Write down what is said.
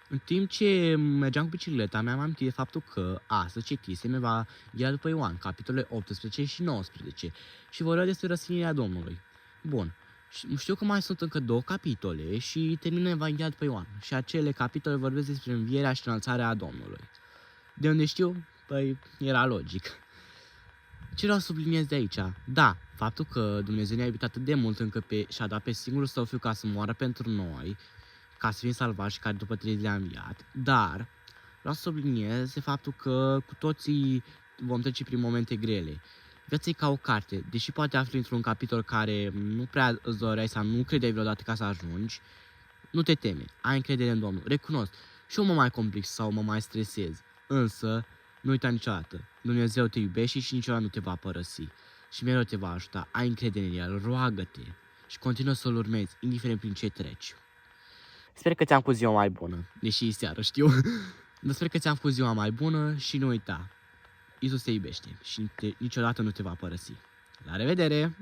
În timp ce mergeam cu bicicleta, mi-am amintit de faptul că astăzi citisem Evanghelia după Ioan, capitolele 18 și 19, și vorbea despre răstignirea Domnului. Bun, și știu că mai sunt încă 2 capitole și termină Evanghelia după Ioan, și acele capitole vorbesc despre învierea și înălțarea Domnului. De unde știu? Păi, era logic. Ce vreau să subliniez de aici? Da, faptul că Dumnezeu ne-a iubit atât de mult încât și-a dat pe singurul său fiu ca să moară pentru noi, ca să fim salvați și care după 3 zile a înviat, dar vreau să subliniez de faptul că cu toții vom trece prin momente grele. Viața e ca o carte, deși poate afli într-un capitol care nu prea îți doreai sau nu credeai vreodată ca să ajungi, nu te teme, ai încredere în Domnul, recunosc, și eu mă mai complic sau mă mai stresez, însă nu uita niciodată, Dumnezeu te iubește și niciodată nu te va părăsi și mereu te va ajuta, ai încredere în El, roagă-te și continuă să-L urmezi, indiferent prin ce treci. Sper că ți-am făcut ziua mai bună, deși e seară, știu, dar sper că ți-am făcut ziua mai bună și nu uita, Iisus te iubește și niciodată nu te va părăsi. La revedere!